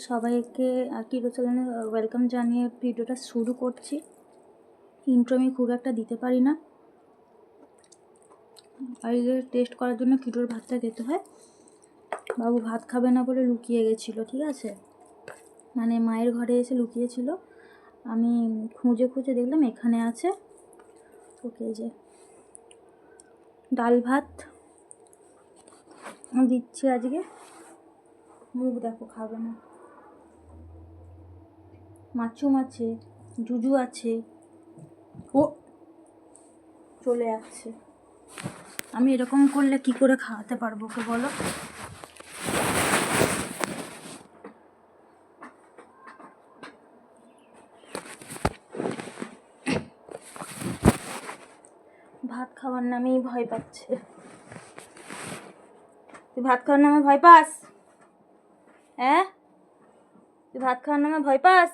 সবাইকে কিরো চ্যানেলে ওয়েলকাম জানিয়ে ভিডিওটা শুরু করছি। ইন্ট্রো আমি খুব একটা দিতে পারি না, আর টেস্ট করার জন্য কিরোর ভাতটা দিতে হয়। বাবু ভাত খাবে না বলে লুকিয়ে গেছিলো, ঠিক আছে, মানে মায়ের ঘরে এসে লুকিয়েছিল। আমি খুঁজে খুঁজে দেখলাম এখানে আছে। ওকে, যে ডাল ভাত দিচ্ছি আজকে। মুখ দেখো, খাবে না। মাছুম আছে, জুজু আছে, ও চলে আসছে। আমি এরকম করলে কি করে খাওয়াতে পারবো ওকে বলো? ভাত খাওয়ার নামেই ভয় পাচ্ছে। তুই ভাত খাওয়ার নামে ভয় পাস? হ্যাঁ, তুই ভাত খাওয়ার নামে ভয় পাস?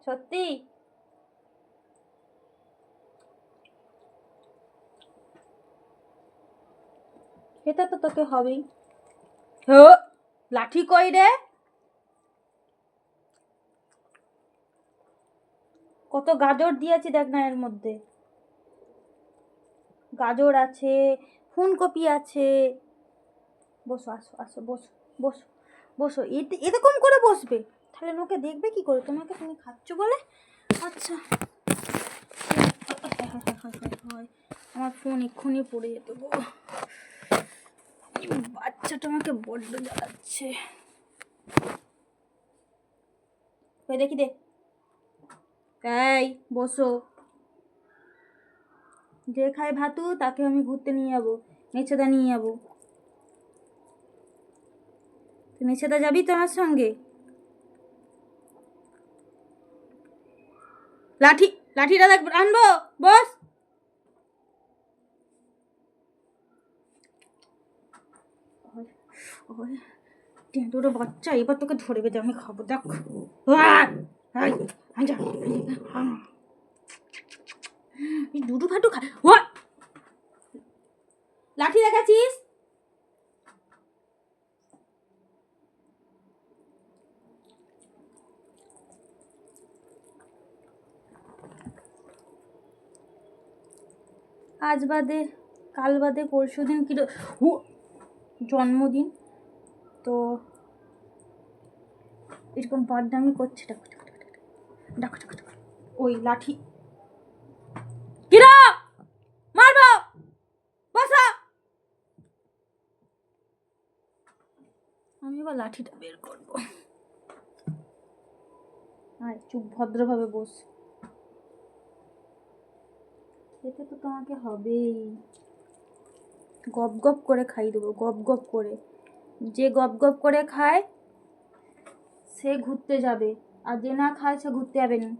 সত্যি? এটা তো তোকে হবেই। লাঠি কই রে? কত গাজর দিয়েছি দেখ না, এর মধ্যে গাজর আছে, ফুলকপি আছে। বসো, আসো আসো, বসো বসো বসো। এরকম করে বসবে, তাহলে লোকে দেখবে কি করে তোমাকে, তুমি খাচ্ছ বলে? আচ্ছা, আমার ফোন এক্ষুনি পড়ে যেত গো। বাচ্চাটা আমাকে বড্ড জ্বালাচ্ছে। ওই দেখি দে। এই বসো। যে খায় ভাতু তাকে আমি ঘুরতে নিয়ে যাবো, মেছেদা নিয়ে যাবো। তুই মেছেদা যাবি তো আমার সঙ্গে? লাঠিটা দেখ, আনবো। বস। টেঁটোর বাচ্চা, এবার তোকে ধরে বেঁধে আমি খাবো, দেখ। দুধু ফাটু খা। লাঠি দেখাচ্ছিস? আজ বাদে কাল বাদে পরশু দিন জন্মদিন, তো এরকম বদনামি করছে। ডাকো। ওই লাঠি কিরা মারবো, বসা। আমি এবার লাঠিটা বের করবো। আয় চুপ, ভদ্রভাবে বস। খেতে তো তোমাকে হবেই। গপ গপ করে খাই দেবো, গপ গপ করে। যে গপ গপ করে খায় সে ঘুরতে যাবে, আর যে না খায় সে ঘুরতে যাবে না।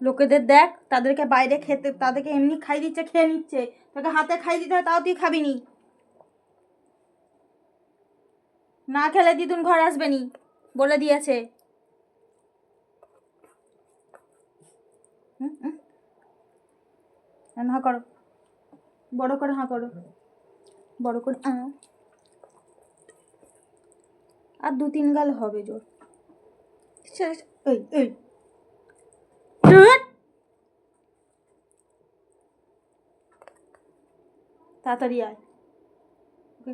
লোকেদের দেখ, তাদেরকে বাইরে খেতে, তাদেরকে এমনি খাই দিচ্ছে, খেয়ে নিচ্ছে। তোকে হাতে খাই দিতে হয়, তাও তুই খাবি নি। না খেলে দিদুন ঘর আসবে নি, বলে দিয়েছে। হা করো, বড় করে হা করো, বড় করে। আর 2-3 গাল হবে জোর। এই তাড়াতাড়ি আয়, ওকে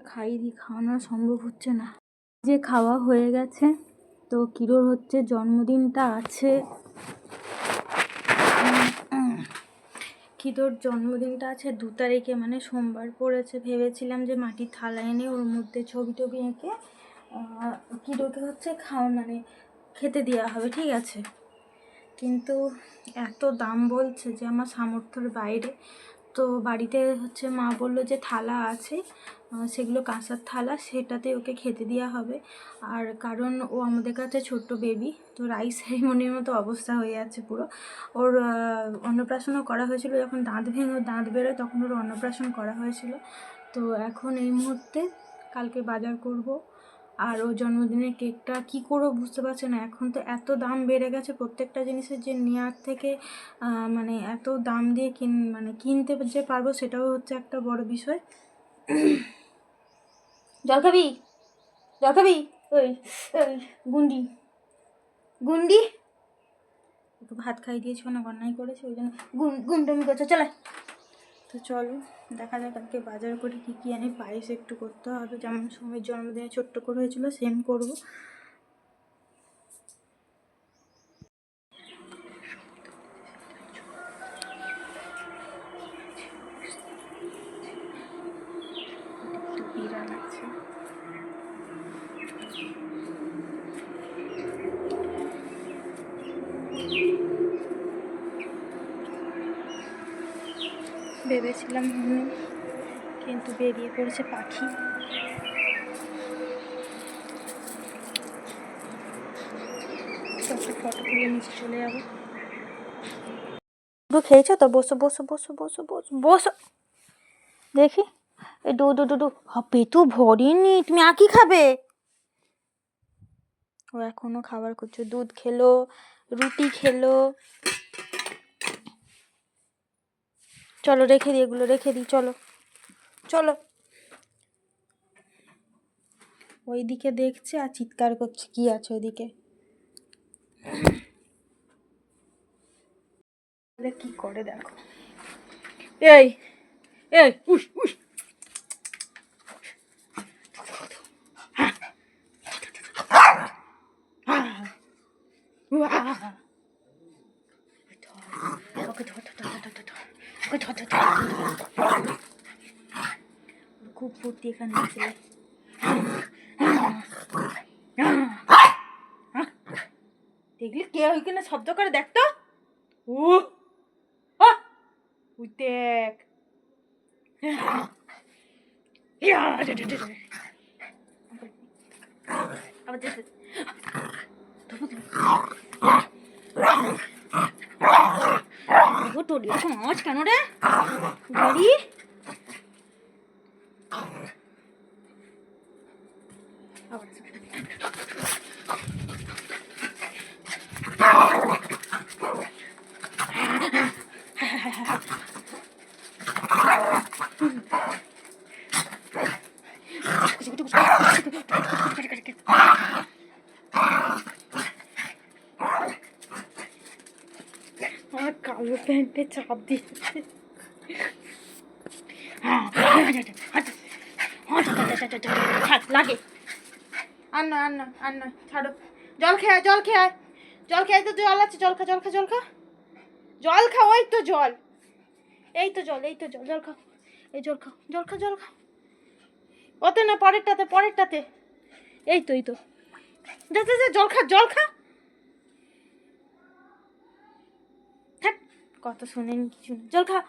খাওয়ানো সম্ভব হচ্ছে না। যে খাওয়া হয়ে গেছে, তো কিরোর হচ্ছে জন্মদিনটা আছে। কিরোর জন্মদিনটা আছে 2 তারিখে, মানে সোমবার পড়েছে। ভেবেছিলাম যে মাটির থালা এনে ওর মধ্যে ছবি টবি এঁকে কিরোকে হচ্ছে মানে খেতে দেওয়া হবে, ঠিক আছে। কিন্তু এত দাম বলছে যে আমার সামর্থ্যের বাইরে। তো বাড়িতে হচ্ছে মা বললো যে থালা আছে, সেগুলো কাঁসার থালা, সেটাতে ওকে খেতে দেওয়া হবে। আর কারণ ও আমাদের কাছে ছোট্ট বেবি, তো রাইস সেরিমনির মতো অবস্থা হয়ে যাচ্ছে পুরো। ওর অন্নপ্রাশনও করা হয়েছিল, যখন দাঁত বেরোয় তখন ওর অন্নপ্রাশন করা হয়েছিল। তো এখন এই মুহূর্তে কালকে বাজার করব, আর ও জন্মদিনের কেকটা কি করবো বুঝতে পারছে না। এখন তো এত দাম বেড়ে গেছে প্রত্যেকটা জিনিসের, যে নেওয়ার থেকে মানে এত দাম দিয়ে কিনতে যে পারবো সেটাও হচ্ছে একটা বড় বিষয়। জল খাবি? জল খাবি? ওই ওই গুন্ডি গুন্ডি একটু ভাত খাই দিয়েছি, না অন্যায় করেছে ওই জন্য গুন্ডমি করছে। চলে তো চলো দেখা যাক আজকে বাজার করে কী কী আনি। পায়েস একটু করতে হবে, যেমন সময়ের জন্মদিনে ছোট্ট করে হয়েছিল সেম করবো। বিড়াল আছে, ভেবেছিলাম কিন্তু বেরিয়ে পড়েছে পাখি। ফটো তুলে নিচে চলে যাবো। দুধ খেয়েছো তো? বসো বসো বসো বসো বসো বসো, দেখি এই ডু পেটু ভরেনি, তুমি আর কি খাবে? ও এখনো খাবার করছো, দুধ খেলো, রুটি খেলো। চলো রেখে দিই, এগুলো রেখে দিই, চলো চলো। ওইদিকে দেখছে আর চিৎকার করছে কি আছে ওইদিকে, কি করে দেখো। এই এই উস উস খুব ফুর্তি এখানে ছিল। দেখলি কে ওইখানে শব্দ করে দেখতো? দেখ তোর এরকম আওয়াজ কেন রে গাড়ি? আমার কালো প্যান্টে চাপ দিচ্ছে। লাগে আর নয় আর নয় আর নয়, ছাড়ো। জল খেয়ে জল খেয়ে জল খেয়ে, তো জল আছে, জল খা জল খা জল খা জল খা। ওই তো জল, এই তো জল, এই তো জল, জল খাও, এই জল খাও, জল খা জল খা। ওতে না, পরেরটাতে পরেরটাতে, এই তো এই তো, যা যা যা জল খা জল খা। থাক, কত শোনেন কিছু না, জল খা।